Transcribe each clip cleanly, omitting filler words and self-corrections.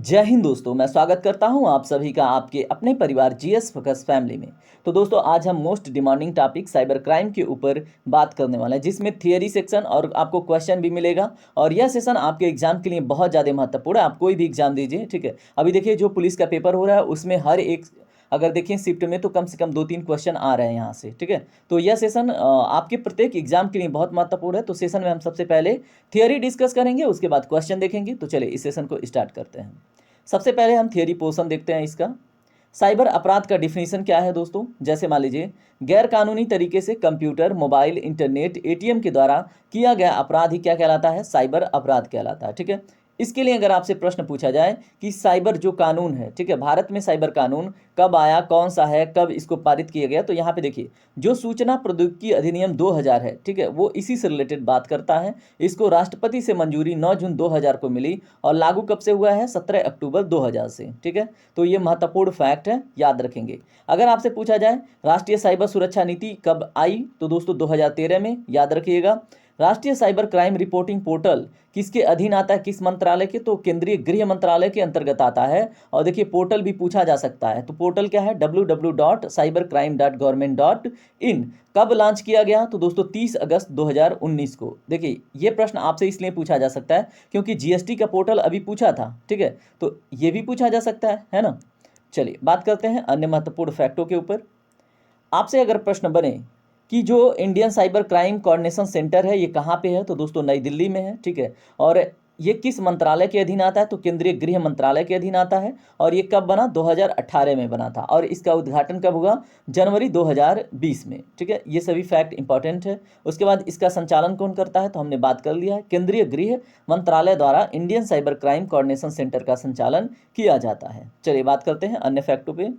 जय हिंद दोस्तों, मैं स्वागत करता हूं आप सभी का आपके अपने परिवार जीएस फोकस फैमिली में। तो दोस्तों, आज हम most demanding topic cyber crime के ऊपर बात करने वाले हैं, जिसमें थियरी सेक्शन और आपको क्वेश्चन भी मिलेगा। और यह सेशन आपके एग्जाम के लिए बहुत ज़्यादा महत्वपूर्ण है। आप कोई भी एग्जाम दीजिए, ठीक है। अभी देखिए, जो पुलिस का पेपर हो रहा है उसमें हर एक, अगर देखें शिफ्ट में, तो कम से कम 2-3 क्वेश्चन आ रहे हैं यहाँ से, ठीक है। तो यह सेशन आपके प्रत्येक एग्जाम के लिए बहुत महत्वपूर्ण है। तो सेशन में हम सबसे पहले थियरी डिस्कस करेंगे, उसके बाद क्वेश्चन देखेंगे। तो चलिए इस सेशन को स्टार्ट करते हैं। सबसे पहले हम थियरी पोर्शन देखते हैं इसका। साइबर अपराध का डिफिनीशन क्या है दोस्तों? जैसे मान लीजिए, गैर कानूनी तरीके से कंप्यूटर, मोबाइल, इंटरनेट, एटीएम के द्वारा किया गया अपराध ही क्या कहलाता है? साइबर अपराध कहलाता है, ठीक है। इसके लिए अगर आपसे प्रश्न पूछा जाए कि साइबर जो कानून है, ठीक है, भारत में साइबर कानून कब आया, कौन सा है, कब इसको पारित किया गया, तो यहाँ पे देखिए, जो सूचना प्रौद्योगिकी अधिनियम 2000 है, ठीक है, वो इसी से रिलेटेड बात करता है। इसको राष्ट्रपति से मंजूरी 9 जून 2000 को मिली और लागू कब से हुआ है? 17 अक्टूबर 2000 से, ठीक है। तो ये महत्वपूर्ण फैक्ट है, याद रखेंगे। अगर आपसे पूछा जाए राष्ट्रीय साइबर सुरक्षा नीति कब आई, तो दोस्तों 2013 में, याद रखिएगा। राष्ट्रीय साइबर क्राइम रिपोर्टिंग पोर्टल किसके अधीन आता है, किस मंत्रालय के? तो केंद्रीय गृह मंत्रालय के अंतर्गत आता है। और देखिए, पोर्टल भी पूछा जा सकता है, तो पोर्टल क्या है? www.cybercrime.government.in। कब लॉन्च किया गया? तो दोस्तों 30 अगस्त 2019 को। देखिए, ये प्रश्न आपसे इसलिए पूछा जा सकता है क्योंकि जीएसटी का पोर्टल अभी पूछा था, ठीक है, तो ये भी पूछा जा सकता है ना। चलिए बात करते हैं अन्य महत्वपूर्ण फैक्टों के ऊपर। आपसे अगर प्रश्न बने कि जो Indian cyber crime coordination centre है, ये कहाँ पे है, तो दोस्तों नई दिल्ली में है, ठीक है। और ये किस मंत्रालय के अधीन आता है? तो केंद्रीय गृह मंत्रालय के अधीन आता है। और ये कब बना? 2018 में बना था। और इसका उद्घाटन कब हुआ? जनवरी 2020 में, ठीक है। ये सभी फैक्ट इंपॉर्टेंट है। उसके बाद इसका संचालन कौन करता है, तो हमने बात कर लिया है, केंद्रीय गृह मंत्रालय द्वारा Indian cyber crime coordination centre का संचालन किया जाता है। चलिए बात करते हैं अन्य फैक्टों पे।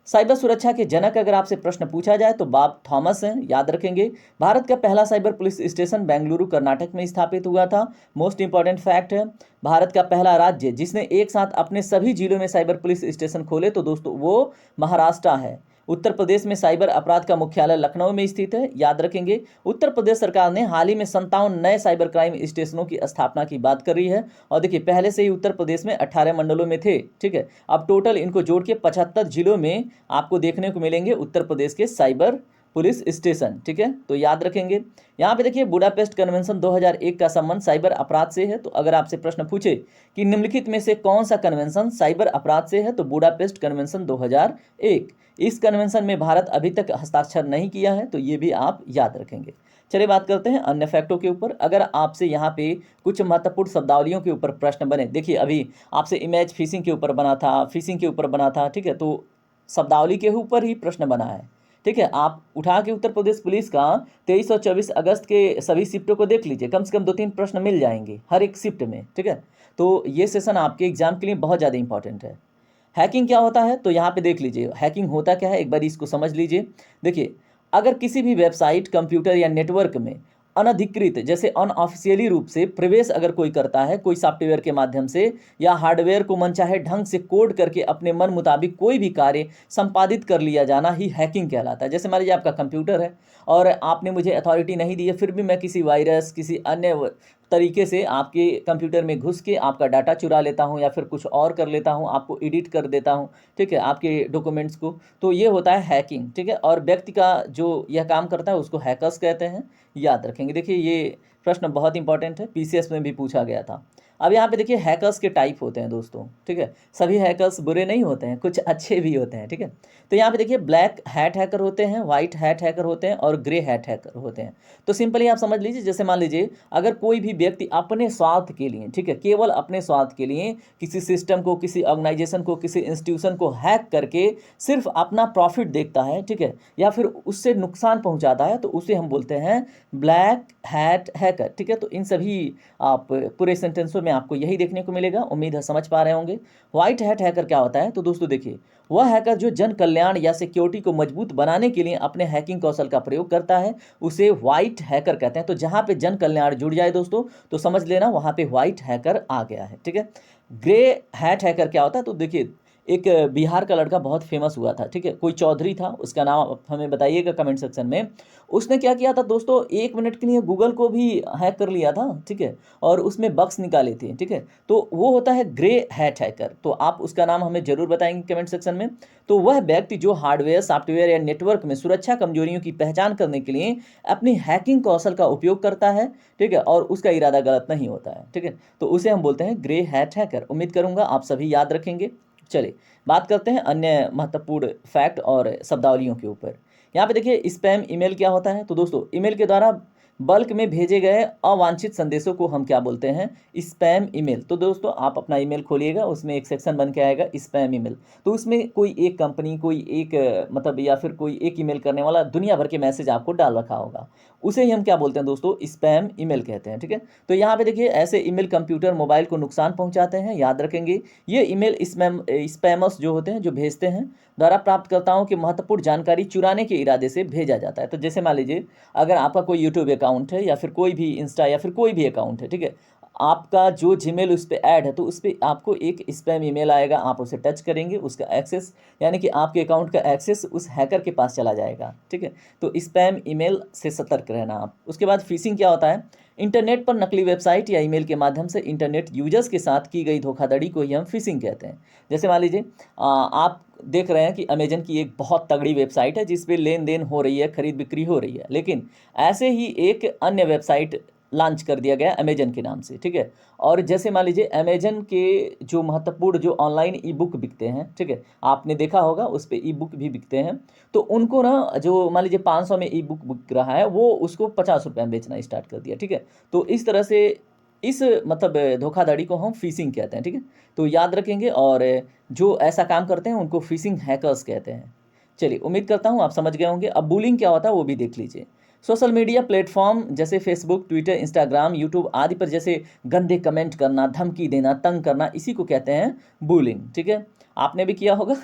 साइबर सुरक्षा के जनक अगर आपसे प्रश्न पूछा जाए तो बॉब थॉमस हैं, याद रखेंगे। भारत का पहला cyber police station Bengaluru Karnataka में स्थापित हुआ था। मोस्ट इंपॉर्टेंट फैक्ट है, भारत का पहला राज्य जिसने एक साथ अपने सभी जिलों में साइबर पुलिस स्टेशन खोले, तो दोस्तों वो महाराष्ट्र है। उत्तर प्रदेश में साइबर अपराध का मुख्यालय लखनऊ में स्थित है, याद रखेंगे। उत्तर प्रदेश सरकार ने हाल ही में 57 नए साइबर क्राइम स्टेशनों की स्थापना की बात कर रही है। और देखिए, पहले से ही उत्तर प्रदेश में 18 मंडलों में थे, ठीक है। अब टोटल इनको जोड़ के 75 जिलों में आपको देखने को मिलेंगे उत्तर प्रदेश के साइबर पुलिस स्टेशन, ठीक है। तो याद रखेंगे। यहाँ पे देखिए, बुडापेस्ट कन्वेंशन 2001 का संबंध साइबर अपराध से है। तो अगर आपसे प्रश्न पूछे कि निम्नलिखित में से कौन सा कन्वेंशन साइबर अपराध से है, तो बुडापेस्ट कन्वेंशन 2001। इस कन्वेंशन में भारत अभी तक हस्ताक्षर नहीं किया है, तो ये भी आप याद रखेंगे। चलिए बात करते हैं अन्य फैक्टों के ऊपर। अगर आपसे यहाँ पे कुछ महत्वपूर्ण शब्दावलियों के ऊपर प्रश्न बने, देखिए अभी आपसे इमेज फिशिंग के ऊपर बना था, फिशिंग के ऊपर बना था, ठीक है। तो शब्दावली के ऊपर ही प्रश्न बना है, ठीक है। आप उठा के उत्तर प्रदेश पुलिस का 23 और 24 अगस्त के सभी शिफ्टों को देख लीजिए, कम से कम 2-3 प्रश्न मिल जाएंगे हर एक शिफ्ट में, ठीक है। तो ये सेशन आपके एग्जाम के लिए बहुत ज़्यादा इंपॉर्टेंट है। हैकिंग क्या होता है, तो यहाँ पे देख लीजिए हैकिंग होता क्या है, एक बार इसको समझ लीजिए। देखिए, अगर किसी भी वेबसाइट, कंप्यूटर या नेटवर्क में अनधिकृत, जैसे अनऑफिशियली रूप से प्रवेश अगर कोई करता है, कोई सॉफ्टवेयर के माध्यम से या हार्डवेयर को मनचाहे ढंग से कोड करके अपने मन मुताबिक कोई भी कार्य संपादित कर लिया जाना ही हैकिंग कहलाता है। जैसे मान लीजिए आपका कंप्यूटर है और आपने मुझे अथॉरिटी नहीं दी है, फिर भी मैं किसी वायरस, किसी अन्य तरीके से आपके कंप्यूटर में घुस के आपका डाटा चुरा लेता हूं या फिर कुछ और कर लेता हूं, आपको एडिट कर देता हूं, ठीक है, आपके डॉक्यूमेंट्स को, तो ये होता है हैकिंग, ठीक है। और व्यक्ति का जो यह काम करता है उसको हैकर्स कहते हैं, याद रखेंगे। देखिए, ये प्रश्न बहुत इंपॉर्टेंट है, पीसीएस में भी पूछा गया था। अब यहाँ पे देखिए, हैकर्स के टाइप होते हैं दोस्तों, ठीक है। सभी हैकर्स बुरे नहीं होते हैं, कुछ अच्छे भी होते हैं, ठीक है। तो यहाँ पे देखिए, ब्लैक हैट हैकर होते हैं, व्हाइट हैट हैकर होते हैं और ग्रे हैट हैकर होते हैं। तो सिंपली आप समझ लीजिए, जैसे मान लीजिए अगर कोई भी व्यक्ति अपने स्वार्थ के लिए, ठीक है, केवल अपने स्वार्थ के लिए किसी सिस्टम को, किसी ऑर्गेनाइजेशन को, किसी इंस्टीट्यूशन को हैक करके सिर्फ अपना प्रॉफिट देखता है, ठीक है, या फिर उससे नुकसान पहुंचाता है, तो उसे हम बोलते हैं ब्लैक हैट हैकर, ठीक है। तो इन सभी आप पूरे सेंटेंसों में आपको यही देखने को मिलेगा, उम्मीद है समझ पा रहे होंगे। व्हाइट हैट हैकर क्या होता है, तो दोस्तों देखिए, वह हैकर जो जन कल्याण या सिक्योरिटी को मजबूत बनाने के लिए अपने हैकिंग कौशल का प्रयोग करता है, उसे व्हाइट हैकर कहते हैं। तो जहां पे जन कल्याण जुड़ जाए दोस्तों, तो समझ लेना वहां पे व्हाइट हैकर आ गया है, ठीक है। ग्रे हैट हैकर क्या होता है, तो देखिए, एक बिहार का लड़का बहुत फेमस हुआ था, ठीक है, कोई चौधरी था, उसका नाम आप हमें बताइएगा कमेंट सेक्शन में। उसने क्या किया था दोस्तों, 1 मिनट के लिए गूगल को भी हैक कर लिया था, ठीक है, और उसमें बग्स निकाले थे, ठीक है। तो वो होता है ग्रे हैट हैकर, तो आप उसका नाम हमें जरूर बताएंगे कमेंट सेक्शन में। तो वह व्यक्ति जो हार्डवेयर, सॉफ्टवेयर या नेटवर्क में सुरक्षा कमजोरियों की पहचान करने के लिए अपनी हैकिंग कौशल का उपयोग करता है, ठीक है, और उसका इरादा गलत नहीं होता है, ठीक है, तो उसे हम बोलते हैं ग्रे हैट हैकर। उम्मीद करूंगा आप सभी याद रखेंगे। चलिए बात करते हैं अन्य महत्वपूर्ण फैक्ट और शब्दावलियों के ऊपर। यहाँ पे देखिए स्पैम ईमेल क्या होता है। तो दोस्तों ईमेल के द्वारा बल्क में भेजे गए अवांछित संदेशों को हम क्या बोलते हैं, स्पैम ईमेल। तो दोस्तों आप अपना ईमेल खोलिएगा, उसमें एक सेक्शन बन के आएगा स्पैम ईमेल। तो उसमें कोई एक कंपनी, कोई एक मतलब या फिर कोई एक ईमेल करने वाला दुनिया भर के मैसेज आपको डाल रखा होगा, उसे ही हम क्या बोलते हैं दोस्तों, स्पैम ईमेल कहते हैं, ठीक है। तो यहाँ पे देखिए ऐसे ईमेल कंप्यूटर, मोबाइल को नुकसान पहुंचाते हैं, याद रखेंगे। ये ईमेल स्पैमर्स जो होते हैं, जो भेजते हैं, द्वारा प्राप्तकर्ताओं की महत्वपूर्ण जानकारी चुराने के इरादे से भेजा जाता है। तो जैसे मान लीजिए अगर आपका कोई यूट्यूब अकाउंट है या फिर कोई भी इंस्टा या फिर कोई भी अकाउंट है, ठीक है, आपका जो जीमेल उस पर ऐड है, तो उस पर आपको एक स्पैम ईमेल आएगा, आप उसे टच करेंगे, उसका एक्सेस यानी कि आपके अकाउंट का एक्सेस उस हैकर के पास चला जाएगा, ठीक है। तो स्पैम ईमेल से सतर्क रहना आप। उसके बाद फिशिंग क्या होता है, इंटरनेट पर नकली वेबसाइट या ईमेल के माध्यम से इंटरनेट यूजर्स के साथ की गई धोखाधड़ी को ही हम फिशिंग कहते हैं। जैसे मान लीजिए आप देख रहे हैं कि अमेजन की एक बहुत तगड़ी वेबसाइट है जिस पे लेन देन हो रही है, खरीद बिक्री हो रही है, लेकिन ऐसे ही एक अन्य वेबसाइट लॉन्च कर दिया गया अमेजन के नाम से, ठीक है। और जैसे मान लीजिए अमेजन के जो महत्वपूर्ण जो ऑनलाइन ई बुक बिकते हैं, ठीक है, आपने देखा होगा उस पर ई बुक भी बिकते हैं, तो उनको ना जो मान लीजिए 500 में ई बुक बिक रहा है, वो उसको 50 रुपये में बेचना स्टार्ट कर दिया, ठीक है। तो इस तरह से इस मतलब धोखाधड़ी को हम फिशिंग कहते हैं, ठीक है। तो याद रखेंगे, और जो ऐसा काम करते हैं उनको फिशिंग हैकर्स कहते हैं। चलिए उम्मीद करता हूँ आप समझ गए होंगे। अब बुलिंग क्या होता है वो भी देख लीजिए। सोशल मीडिया प्लेटफॉर्म जैसे फेसबुक, ट्विटर, इंस्टाग्राम, यूट्यूब आदि पर जैसे गंदे कमेंट करना, धमकी देना, तंग करना, इसी को कहते हैं बुलिंग, ठीक है। आपने भी किया होगा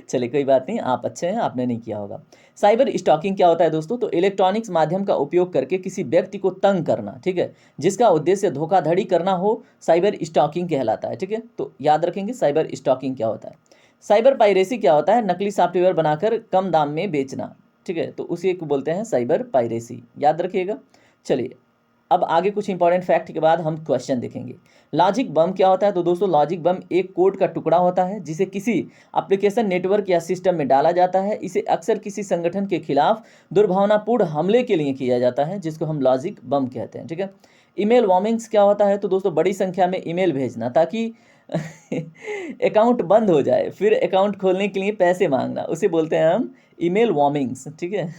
चलिए कोई बात नहीं, आप अच्छे हैं, आपने नहीं किया होगा। साइबर स्टॉकिंग क्या होता है दोस्तों, तो इलेक्ट्रॉनिक्स माध्यम का उपयोग करके किसी व्यक्ति को तंग करना, ठीक है, जिसका उद्देश्य धोखाधड़ी करना हो, साइबर स्टॉकिंग कहलाता है, ठीक है। तो याद रखेंगे साइबर स्टॉकिंग क्या होता है। साइबर पायरेसी क्या होता है, नकली सॉफ्टवेयर बनाकर कम दाम में बेचना, ठीक है, तो उसी को बोलते हैं साइबर पायरेसी, याद रखिएगा। चलिए अब आगे कुछ इंपॉर्टेंट फैक्ट के बाद हम क्वेश्चन देखेंगे। लॉजिक बम क्या होता है, तो दोस्तों लॉजिक बम एक कोड का टुकड़ा होता है जिसे किसी एप्लीकेशन, नेटवर्क या सिस्टम में डाला जाता है। इसे अक्सर किसी संगठन के खिलाफ दुर्भावनापूर्ण हमले के लिए किया जाता है, जिसको हम लॉजिक बम कहते हैं, ठीक है। ईमेल वॉर्मिंग्स क्या होता है, तो दोस्तों बड़ी संख्या में ईमेल भेजना ताकि अकाउंट बंद हो जाए, फिर अकाउंट खोलने के लिए पैसे मांगना, उसे बोलते हैं हम ईमेल वॉर्मिंग्स, ठीक है।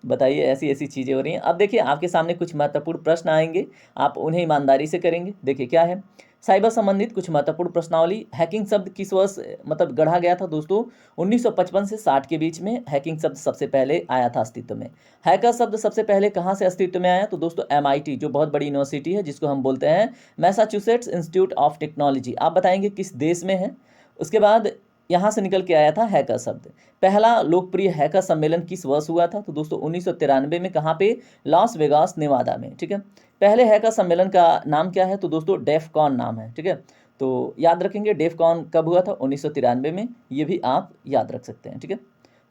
बताइए ऐसी ऐसी चीज़ें हो रही हैं। अब देखिए आपके सामने कुछ महत्वपूर्ण प्रश्न आएंगे, आप उन्हें ईमानदारी से करेंगे। देखिए क्या है, साइबर संबंधित कुछ महत्वपूर्ण प्रश्नावली। हैकिंग शब्द किस वर्ष मतलब गढ़ा गया था दोस्तों, 1955 से 60 के बीच में हैकिंग शब्द सबसे पहले आया था अस्तित्व में। हैकर शब्द सबसे पहले कहाँ से अस्तित्व में आया, तो दोस्तों MIT जो बहुत बड़ी यूनिवर्सिटी है, जिसको हम बोलते हैं मैसाचुसेट्स इंस्टीट्यूट ऑफ टेक्नोलॉजी, आप बताएंगे किस देश में है। उसके बाद यहाँ से निकल के आया था हैकर शब्द। पहला लोकप्रिय हैकर सम्मेलन किस वर्ष हुआ था, तो दोस्तों 1993 में, कहाँ पे, लॉस वेगास नेवादा में, ठीक है। पहले हैकर सम्मेलन का नाम क्या है, तो दोस्तों डेफकॉन नाम है, ठीक है। तो याद रखेंगे डेफकॉन कब हुआ था, 1993 में, ये भी आप याद रख सकते हैं, ठीक है।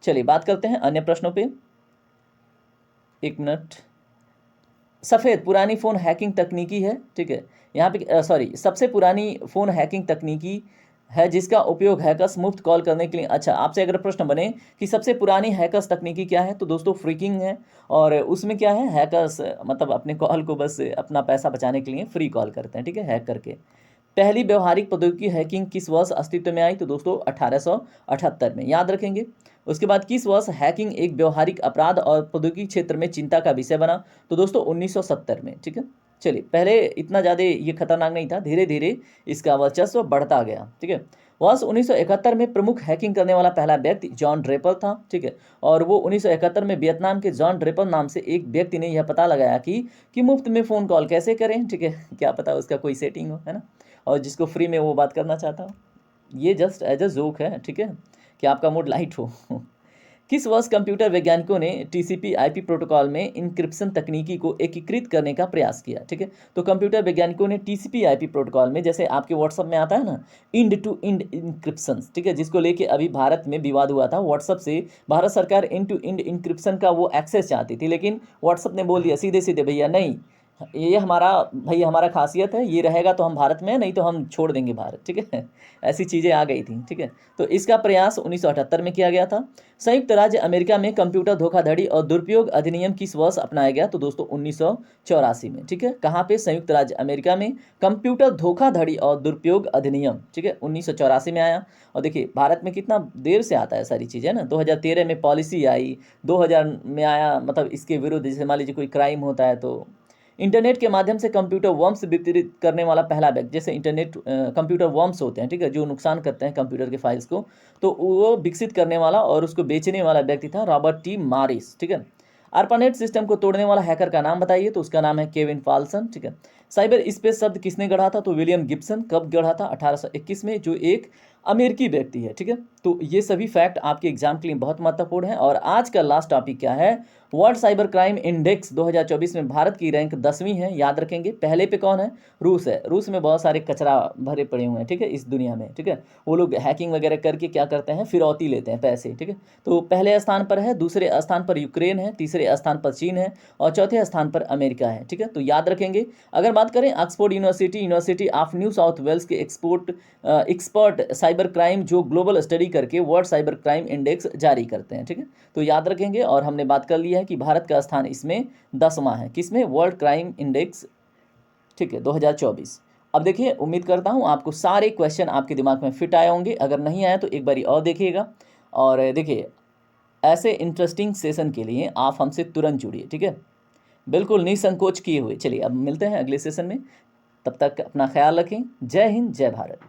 चलिए बात करते हैं अन्य प्रश्नों पे, एक मिनट। सफ़ेद पुरानी फ़ोन हैकिंग तकनीकी है, ठीक है, यहाँ पे सॉरी, सबसे पुरानी फ़ोन हैकिंग तकनीकी है जिसका उपयोग हैकर्स मुफ्त कॉल करने के लिए। अच्छा, आपसे अगर प्रश्न बने कि सबसे पुरानी हैकर्स तकनीकी क्या है, तो दोस्तों फ्रीकिंग है, और उसमें क्या है, हैकर्स मतलब अपने कॉल को बस अपना पैसा बचाने के लिए फ्री कॉल करते हैं, ठीक है, हैक करके। पहली व्यवहारिक प्रौद्योगिकी हैकिंग किस वर्ष अस्तित्व में आई, तो दोस्तों 1878 में, याद रखेंगे। उसके बाद किस वर्ष हैकिंग एक व्यवहारिक अपराध और प्रौद्योगिकी क्षेत्र में चिंता का विषय बना, तो दोस्तों 1970 में, ठीक है। चलिए पहले इतना ज़्यादा ये खतरनाक नहीं था, धीरे धीरे इसका वर्चस्व बढ़ता गया, ठीक है। वर्ष 1971 में प्रमुख हैकिंग करने वाला पहला व्यक्ति जॉन ड्रेपर था, ठीक है, और वो 1971 में वियतनाम के जॉन ड्रेपर नाम से एक व्यक्ति ने यह पता लगाया कि मुफ्त में फ़ोन कॉल कैसे करें, ठीक है, क्या पता उसका कोई सेटिंग हो, है ना, और जिसको फ्री में वो बात करना चाहता हो। ये जस्ट एज अ जोक है, ठीक है, कि आपका मूड लाइट हो। किस वर्ष कंप्यूटर वैज्ञानिकों ने TCP/IP प्रोटोकॉल में इंक्रिप्शन तकनीकी को एकीकृत करने का प्रयास किया? ठीक है, तो कंप्यूटर वैज्ञानिकों ने TCP/IP प्रोटोकॉल में, जैसे आपके व्हाट्सअप में आता है ना इंड टू इंड इंक्रिप्शन, ठीक है, जिसको लेके अभी भारत में विवाद हुआ था। व्हाट्सअप से भारत सरकार इंड टू इंड इंक्रिप्शन का वो एक्सेस चाहती थी, लेकिन व्हाट्सअप ने बोल दिया सीधे सीधे, भैया नहीं, ये हमारा खासियत है, ये रहेगा तो हम भारत में, नहीं तो हम छोड़ देंगे भारत, ठीक है। ऐसी चीज़ें आ गई थी, ठीक है। तो इसका प्रयास 1978 में किया गया था। संयुक्त राज्य अमेरिका में कंप्यूटर धोखाधड़ी और दुरुपयोग अधिनियम किस वर्ष अपनाया गया? तो दोस्तों 1984 में, ठीक है। कहाँ पे? संयुक्त राज्य अमेरिका में कंप्यूटर धोखाधड़ी और दुरुपयोग अधिनियम, ठीक है, 1984 में आया। और देखिए भारत में कितना देर से आता है सारी चीज़ें ना। 2013 में पॉलिसी आई, 2000 में आया, मतलब इसके विरुद्ध जैसे मान लीजिए कोई क्राइम होता है तो इंटरनेट के माध्यम से कंप्यूटर वर्म्स वितरित करने वाला पहला व्यक्ति, जैसे इंटरनेट कंप्यूटर वर्म्स होते हैं, ठीक है, जो नुकसान करते हैं कंप्यूटर के फाइल्स को, तो वो विकसित करने वाला और उसको बेचने वाला व्यक्ति था रॉबर्ट टी मारिस, ठीक है। ARPANET सिस्टम को तोड़ने वाला हैकर का नाम बताइए? तो उसका नाम है केविन पाल्सन, ठीक है। साइबर स्पेस शब्द किसने गढ़ा था? तो विलियम गिब्सन। कब गढ़ा था? 1821 में, जो एक अमेरिकी व्यक्ति है, ठीक है। तो ये सभी फैक्ट आपके एग्जाम के लिए बहुत महत्वपूर्ण है। और आज का लास्ट टॉपिक क्या है? वर्ल्ड साइबर क्राइम इंडेक्स 2024 में भारत की रैंक 10वीं है, याद रखेंगे। पहले पे कौन है? रूस है। रूस में बहुत सारे कचरा भरे पड़े हुए हैं, ठीक है, इस दुनिया में, ठीक है। वो लोग हैकिंग वगैरह करके क्या करते हैं? फिरौती लेते हैं, पैसे, ठीक है। तो पहले स्थान पर है, दूसरे स्थान पर यूक्रेन है, तीसरे स्थान पर चीन है और चौथे स्थान पर अमेरिका है, ठीक है। तो याद रखेंगे। अगर बात करें Oxford University of New South Wales के एक्सपर्ट साइबर क्राइम, जो ग्लोबल स्टडी करके वर्ल्ड साइबर क्राइम इंडेक्स जारी करते हैं, ठीक है। तो याद रखेंगे। और हमने बात कर लिया है कि भारत का स्थान इसमें 10वां है, किसमें? वर्ल्ड क्राइम इंडेक्स, ठीक है, 2024। अब देखिए, उम्मीद करता हूँ आपको सारे क्वेश्चन आपके दिमाग में फिट आए होंगे। अगर नहीं आया तो एक बारी और देखिएगा। और देखिए, ऐसे इंटरेस्टिंग सेशन के लिए आप हमसे तुरंत जुड़िए, ठीक है, बिल्कुल निसंकोच किए हुए। चलिए अब मिलते हैं अगले सेशन में, तब तक अपना ख्याल रखें। जय हिंद, जय भारत।